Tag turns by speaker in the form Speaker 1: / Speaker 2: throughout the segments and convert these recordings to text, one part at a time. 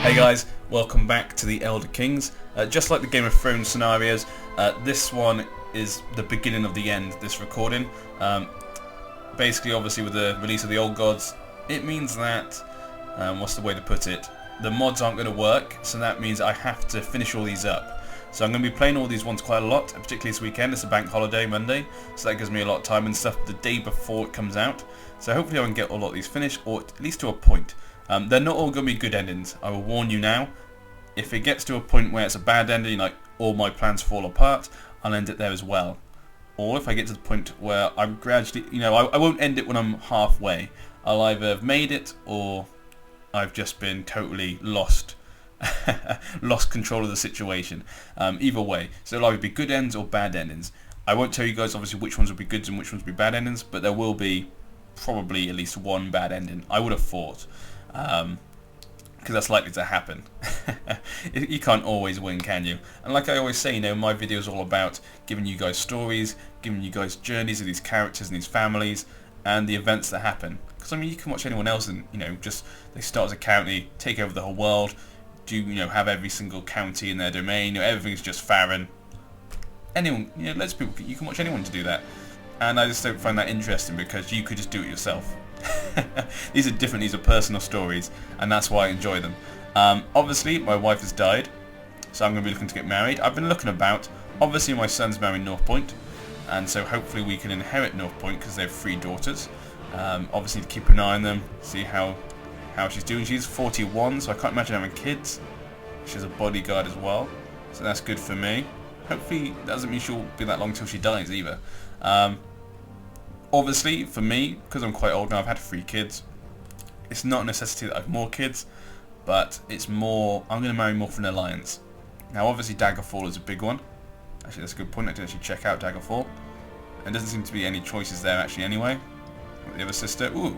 Speaker 1: Hey guys, welcome back to the Elder Kings. Just like the Game of Thrones scenarios, this one is the beginning of the end, this recording. Basically, obviously with the release of the Old Gods, it means that, what's the way to put it, the mods aren't going to work, so that means I have to finish all these up. So I'm going to be playing all these ones quite a lot, particularly this weekend. It's a bank holiday, Monday, so that gives me a lot of time and stuff the day before it comes out. So hopefully I can get a lot of these finished, or at least to a point. They're not all going to be good endings. I will warn you now. If it gets to a point where it's a bad ending, like all my plans fall apart, I'll end it there as well. Or if I get to the point where I'm gradually, I won't end it when I'm halfway. I'll either have made it or I've just been totally lost control of the situation. Either way. So it'll either be good ends or bad endings. I won't tell you guys obviously which ones will be good and which ones will be bad endings, but there will be probably at least one bad ending, I would have thought. Because that's likely to happen. You can't always win, can you? And like I always say, my video is all about giving you guys stories, giving you guys journeys of these characters and these families, and the events that happen. Because you can watch anyone else and just they start as a county, take over the whole world, have every single county in their domain, everything's just Farron. Anyone, loads of people, you can watch anyone to do that. And I just don't find that interesting because you could just do it yourself. These are different, these are personal stories, and that's why I enjoy them. Obviously, my wife has died, so I'm going to be looking to get married. I've been looking about. Obviously, my son's marrying North Point, and so hopefully we can inherit North Point because they have 3 daughters. Obviously, to keep an eye on them, see how she's doing. She's 41, so I can't imagine having kids. She's a bodyguard as well, so that's good for me. Hopefully, that doesn't mean she'll be that long till she dies either. Obviously, for me, because I'm quite old now, I've had 3 kids. It's not a necessity that I have more kids, but it's more, I'm going to marry more for an alliance. Now, obviously, Daggerfall is a big one. Actually, that's a good point. I did actually check out Daggerfall. There doesn't seem to be any choices there, actually, anyway. The other sister, ooh.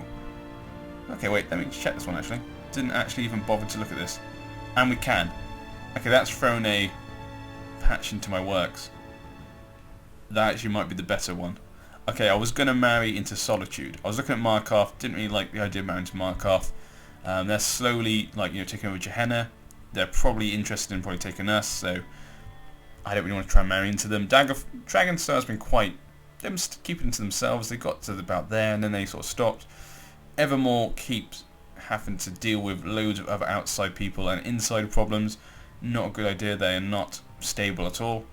Speaker 1: Okay, wait, let me check this one, actually. Didn't actually even bother to look at this. And we can. Okay, that's thrown a patch into my works. That actually might be the better one. Okay, I was going to marry into Solitude. I was looking at Markarth, didn't really like the idea of marrying to Markarth. They're slowly, taking over Gehenna. They're probably interested in taking us, so I don't really want to try and marry into them. Dragonstar has been quite, them keeping to themselves. They got to about there, and then they sort of stopped. Evermore keeps having to deal with loads of other outside people and inside problems. Not a good idea. They are not stable at all.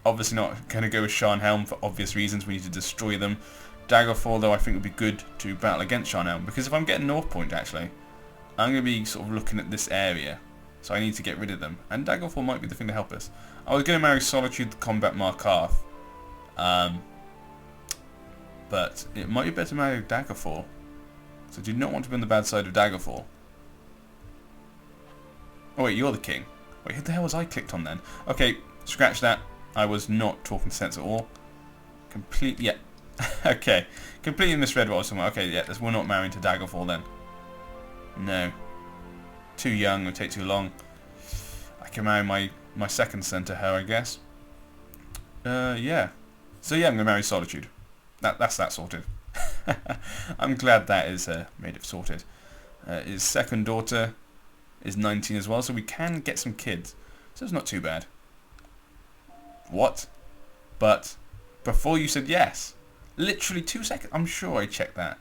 Speaker 1: Obviously not going to go with Sharnhelm for obvious reasons. We need to destroy them. Daggerfall, though, I think would be good to battle against Sharnhelm, because if I'm getting North Point, actually, I'm going to be sort of looking at this area, so I need to get rid of them. And Daggerfall might be the thing to help us. I was going to marry Solitude to combat Markarth, but it might be better to marry Daggerfall. So I do not want to be on the bad side of Daggerfall. Oh wait, you're the king. Wait, who the hell was I clicked on then? Okay, scratch that. I was not talking sense at all. Completely, yeah. Okay, completely misread what I was talking about. Okay, yeah, we're not marrying to Daggerfall then. No. Too young, it'll take too long. I can marry my second son to her, I guess. Yeah. So yeah, I'm going to marry Solitude. That's that sorted. I'm glad that is made it sorted. His second daughter is 19 as well, so we can get some kids. So it's not too bad. What? But before you said yes. Literally 2 seconds. I'm sure I checked that.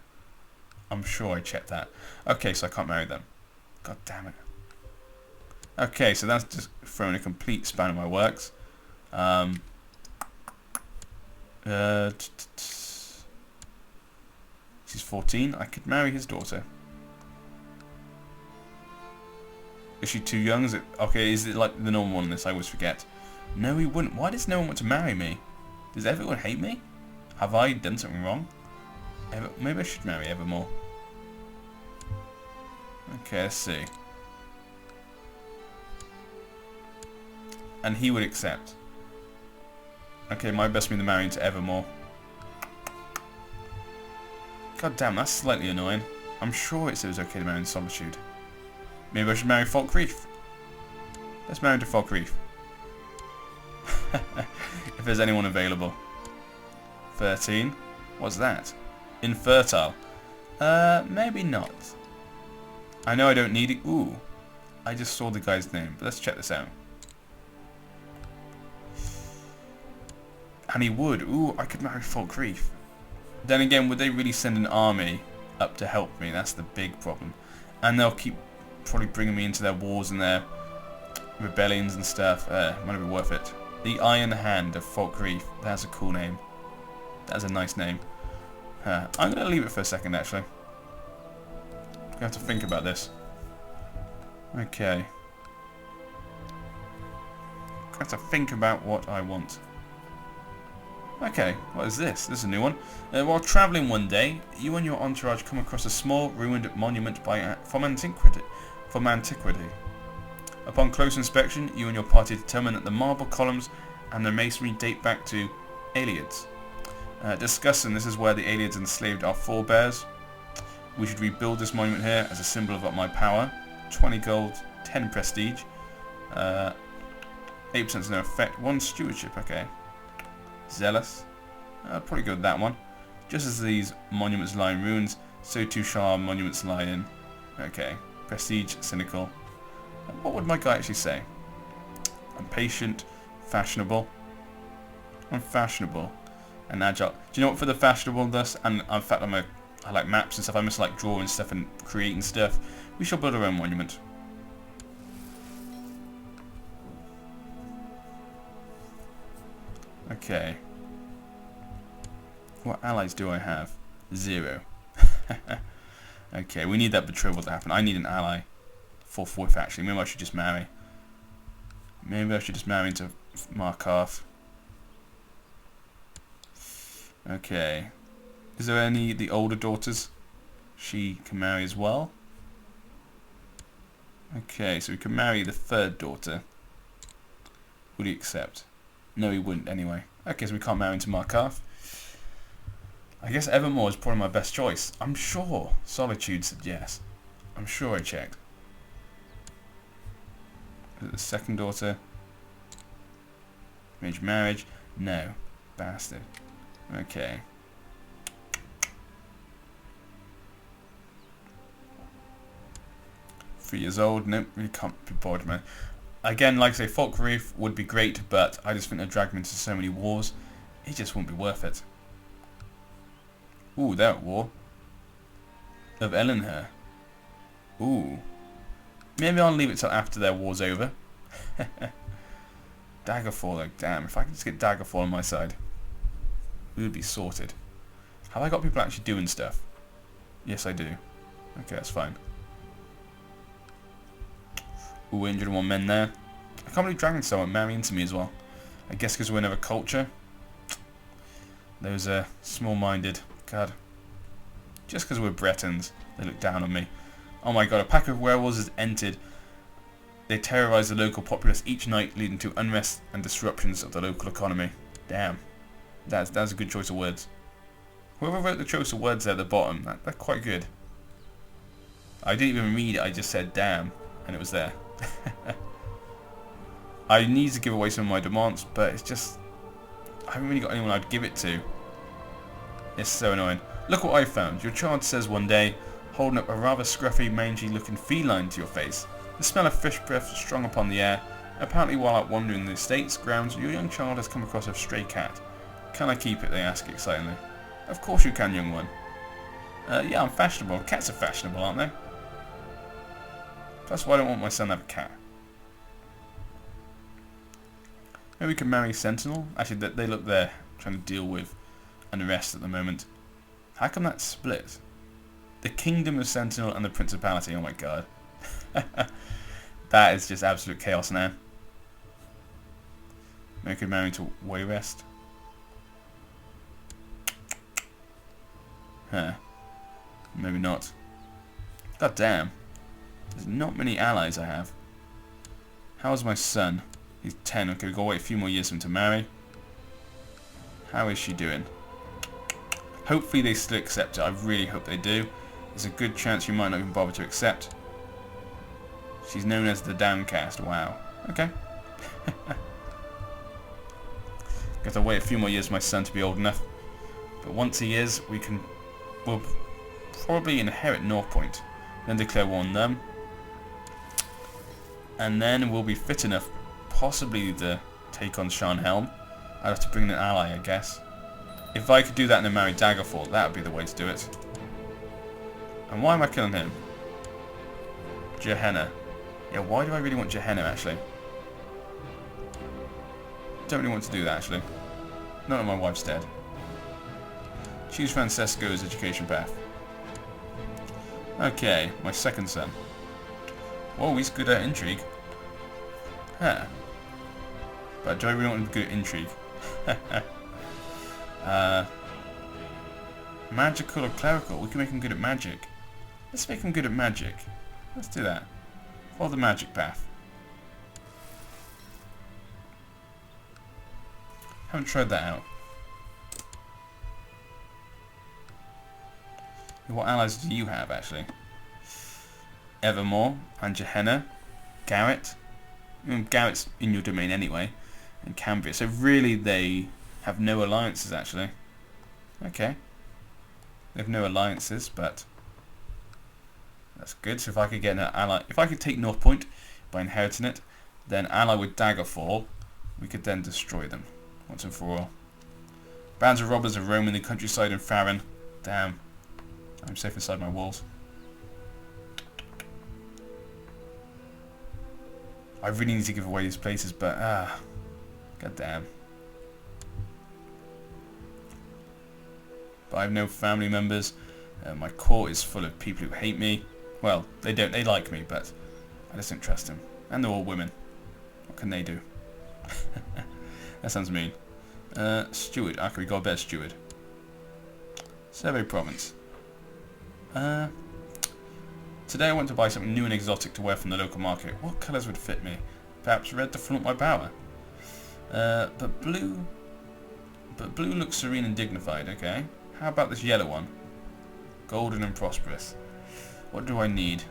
Speaker 1: Okay, so I can't marry them. God damn it. Okay, so that's just thrown a complete span of my works. She's 14. I could marry his daughter. Is she too young? Is it like the normal one in this? I always forget. No, he wouldn't. Why does no one want to marry me? Does everyone hate me? Have I done something wrong? Maybe I should marry Evermore. Okay, let's see. And he would accept. Okay, my best means marrying to Evermore. God damn, that's slightly annoying. I'm sure it says okay to marry in Solitude. Maybe I should marry Falkreath. Let's marry to Falkreath. If there's anyone available. 13. What's that? Infertile. Maybe not. I know I don't need it. Ooh. I just saw the guy's name, but let's check this out. And he would. Ooh, I could marry Falkreath. Then again, would they really send an army up to help me? That's the big problem. And they'll keep probably bringing me into their wars and their rebellions and stuff. Might not be worth it. The Iron Hand of Falkreath. That's a cool name. That's a nice name. I'm going to leave it for a second, actually. I'm going to have to think about this. Okay. I have to think about what I want. Okay, what is this? This is a new one. While travelling one day, you and your entourage come across a small ruined monument from antiquity. Upon close inspection, you and your party determine that the marble columns and the masonry date back to Aelids. Discussing this is where the Aelids enslaved our forebears. We should rebuild this monument here as a symbol of my power. 20 gold, 10 prestige, 8% is no effect, 1 stewardship, okay. Zealous, probably go with that one. Just as these monuments lie in ruins, so too shall our monuments lie in. Okay, prestige, cynical. What would my guy actually say? I'm patient, fashionable. I'm fashionable and agile. Do you know what, for the fashionable thus, and in fact I like maps and stuff, I must like drawing stuff and creating stuff. We shall build our own monument. Okay. What allies do I have? 0. Okay, we need that betrothal to happen. I need an ally. 4/4 actually. Maybe I should just marry. Maybe I should just marry into Markarth. Okay. Is there any the older daughters? She can marry as well. Okay, so we can marry the 3rd daughter. Would he accept? No, he wouldn't anyway. Okay, so we can't marry into Markarth. I guess Evermore is probably my best choice. I'm sure Solitude said yes. I'm sure I checked. Is it the 2nd daughter? Arranged marriage? No. Bastard. Okay. Three years old. Nope, really can't be bothered, man. Again, like I say, Falkreath would be great, but I just think they'll drag me into so many wars. It just won't be worth it. Ooh, they're at war. Of Ellenher. Ooh. Maybe I'll leave it till after their war's over. Daggerfall, like, damn, if I could just get Daggerfall on my side, we would be sorted. Have I got people actually doing stuff? Yes, I do. Okay, that's fine. Ooh, 101 men there. I can't believe Dragonstone won't marry into me as well. I guess because we're another culture. Those are small-minded. God. Just because we're Bretons, they look down on me. Oh my god, a pack of werewolves has entered. They terrorise the local populace each night, leading to unrest and disruptions of the local economy. Damn. That's a good choice of words. Whoever wrote the choice of words there at the bottom, that's quite good. I didn't even read it, I just said damn, and it was there. I need to give away some of my demands, but it's just, I haven't really got anyone I'd give it to. It's so annoying. Look what I found. Your child says one day, holding up a rather scruffy, mangy looking feline to your face. The smell of fish breath strong upon the air. Apparently while out wandering the estate's grounds, your young child has come across a stray cat. Can I keep it, they ask excitedly. Of course you can, young one. Yeah, I'm fashionable. Cats are fashionable, aren't they? That's why I don't want my son to have a cat. Maybe we can marry Sentinel? Actually, they look there, trying to deal with unrest at the moment. How come that's split? The Kingdom of Sentinel and the Principality, oh my god. That is just absolute chaos now. Maybe we could marry to Wayrest. Huh. Maybe not. God damn. There's not many allies I have. How's my son? He's 10. Okay, we've got to wait a few more years for him to marry. How is she doing? Hopefully they still accept it. I really hope they do. There's a good chance you might not even bother to accept. She's known as the Downcast. Wow. Okay. Got to wait a few more years for my son to be old enough. But once he is, we'll probably inherit North Point. Then declare war on them. And then we'll be fit enough, possibly, to take on Sharnhelm. I'd have to bring in an ally, I guess. If I could do that and then marry Daggerfall, that would be the way to do it. And why am I killing him? Gehenna. Yeah, why do I really want Gehenna, actually? Don't really want to do that, actually. Not when my wife's dead. Choose Francesco's education path. Okay, my second son. Whoa, he's good at intrigue. Huh. But do I really want him to be good at intrigue? Magical or clerical? We can make him good at magic. Let's make him good at magic. Let's do that. Follow the magic path. Haven't tried that out. What allies do you have, actually? Evermore and Gehenna. Garrett. Garrett's in your domain anyway. And Cambria. So really they have no alliances, actually. Okay. They have no alliances, but that's good. So if I could get an ally... If I could take North Point by inheriting it, then ally with Daggerfall, we could then destroy them once and for all. Bands of robbers are roaming the countryside in Farron. Damn. I'm safe inside my walls. I really need to give away these places, but god damn. But I have no family members. My court is full of people who hate me. Well, they don't. They like me, but I just don't trust them. And they're all women. What can they do? That sounds mean. Steward. Okay, we got a better steward. Survey province. Today I want to buy something new and exotic to wear from the local market. What colours would fit me? Perhaps red to flaunt my power. But blue looks serene and dignified, okay. How about this yellow one? Golden and prosperous. What do I need?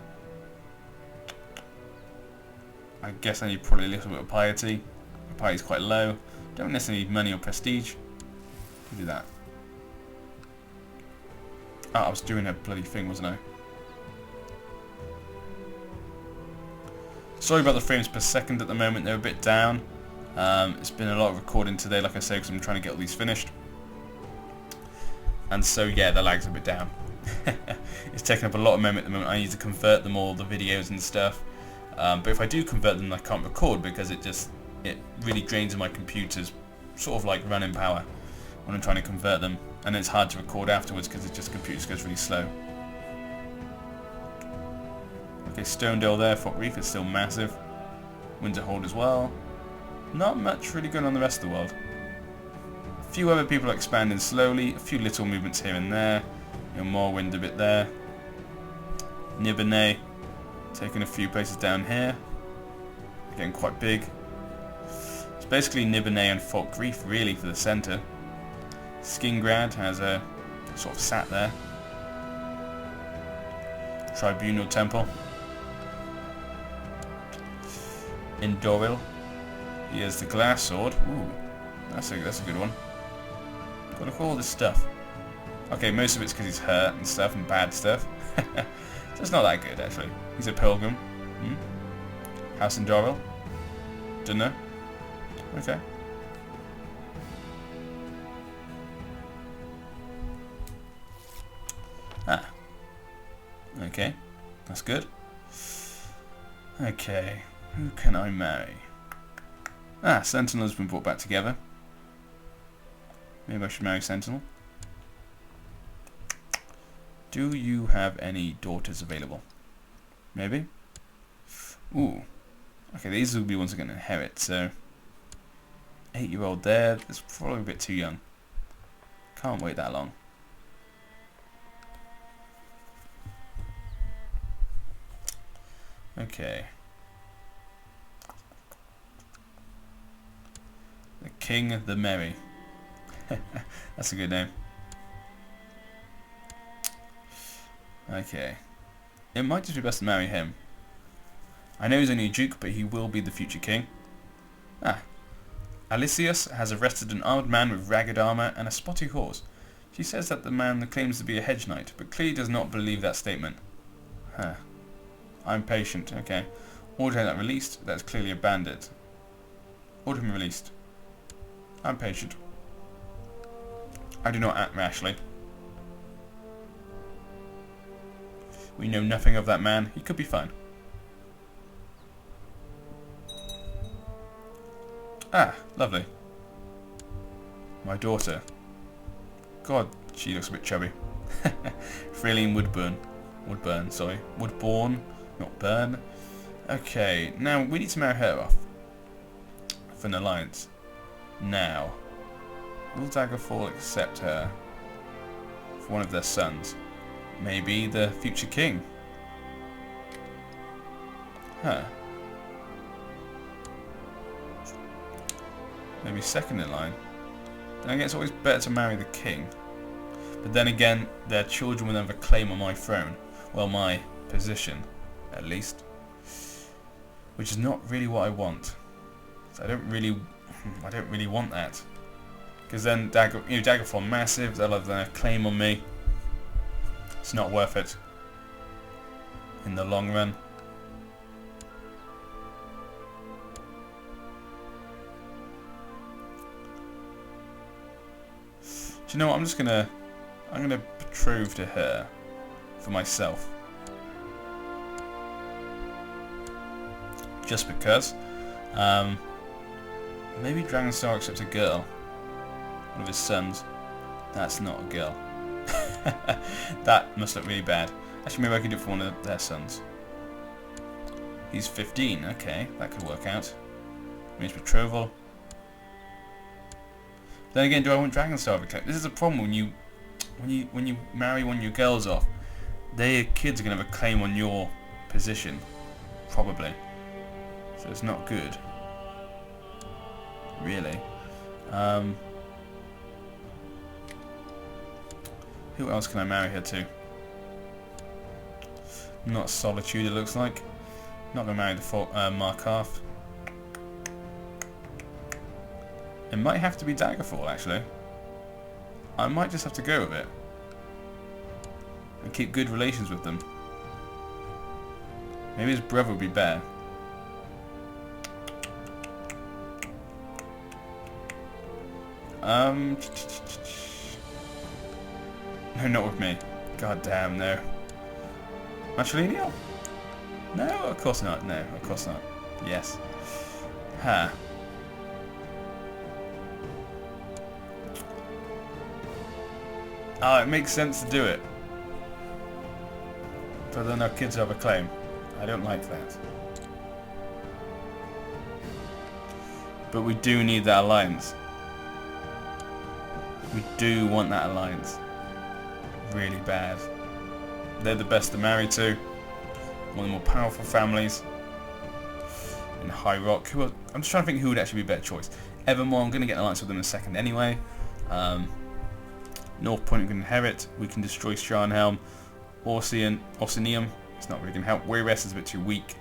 Speaker 1: I guess I need probably a little bit of piety. My piety's quite low. Don't necessarily need money or prestige. Do that. Oh, I was doing a bloody thing, wasn't I? Sorry about the frames per second at the moment, they're a bit down. It's been a lot of recording today, like I say, because I'm trying to get all these finished. And so, yeah, the lag's a bit down. It's taking up a lot of memory at the moment. I need to convert them all, the videos and stuff. But if I do convert them, I can't record because it really drains my computer's sort of like running power when I'm trying to convert them. And it's hard to record afterwards because the computer just goes really slow. Okay, Stonedale there, Fort Reef is still massive. Winterhold as well. Not much really going on the rest of the world. A few other people are expanding slowly, a few little movements here and there. Morrowind a bit there. Nibonay taking a few places down here. Getting quite big. It's basically Nibonay and Fort Grief really for the centre. Skingrad has a sort of sat there. Tribunal Temple. In Doril. Here's the glass sword. Ooh, that's a good one. Got to look at all this stuff. Okay, most of it's because he's hurt and stuff and bad stuff. So it's not that good actually. He's a pilgrim. House in Doril. Don't know. Okay. Ah. Okay. That's good. Okay. Who can I marry? Ah, Sentinel's been brought back together. Maybe I should marry Sentinel. Do you have any daughters available? Maybe? Ooh. Okay, these will be ones that are going to inherit, so... 8-year-old there, that's probably a bit too young. Can't wait that long. Okay. The King the Merry. That's a good name. Okay. It might just be best to marry him. I know he's only a duke, but he will be the future king. Ah. Alicius has arrested an armed man with ragged armour and a spotty horse. She says that the man claims to be a hedge knight, but clearly does not believe that statement. Huh. I'm patient, okay. Order that released. That's clearly a bandit. Order him released. I'm patient. I do not act rashly. We know nothing of that man. He could be fine. Ah, lovely. My daughter. God, she looks a bit chubby. Freeling Woodburn. Woodburn, sorry. Woodbourne, not Burn. Okay, now we need to marry her off. For an alliance. Now, will Daggerfall accept her for one of their sons? Maybe the future king. Huh. Maybe second in line. Then I guess it's always better to marry the king. But then again, their children will never claim on my throne. Well, my position, at least. Which is not really what I want. So I don't really want that. Because then Daggerfall massive, they'll have their claim on me. It's not worth it. In the long run. Do you know what? I'm gonna betroth to her for myself. Just because. Maybe Dragonstar accepts a girl. One of his sons. That's not a girl. That must look really bad. Actually, maybe I can do it for one of their sons. He's 15. Okay, that could work out. Means betrothal. Then again, do I want Dragonstar? This is a problem when you marry one of your girls off. Their kids are gonna have a claim on your position, probably. So it's not good. Really. Who else can I marry her to? Not Solitude, it looks like. Not gonna marry the Markarth. It might have to be Daggerfall, actually. I might just have to go with it. And keep good relations with them. Maybe his brother would be better. No, not with me. God damn, no. Matrilineal? No, of course not. No, of course not. Yes. Ha. Oh, it makes sense to do it. But then our kids have a claim. I don't like that. But we do need that alliance. We do want that alliance. Really bad. They're the best to marry to. One of the more powerful families. In Highrock. I'm just trying to think who would actually be a better choice. Evermore, I'm going to get an alliance with them in a second anyway. North Point we can inherit. We can destroy Sharnhelm. Orsinium. It's not really going to help. Weirest is a bit too weak.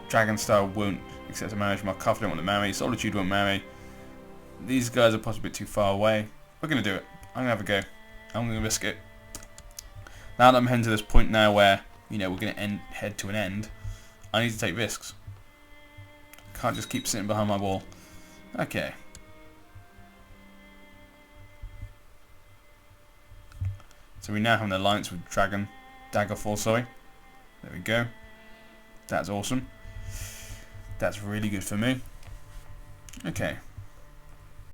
Speaker 1: Dragonstar won't accept a marriage. Markarth don't want to marry. Solitude won't marry. These guys are possibly a bit too far away. We're going to do it. I'm going to have a go. I'm going to risk it. Now that I'm heading to this point now where, you know, we're going to head to an end, I need to take risks. Can't just keep sitting behind my wall. Okay. So we now have an alliance with Daggerfall, sorry. There we go. That's awesome. That's really good for me. Okay.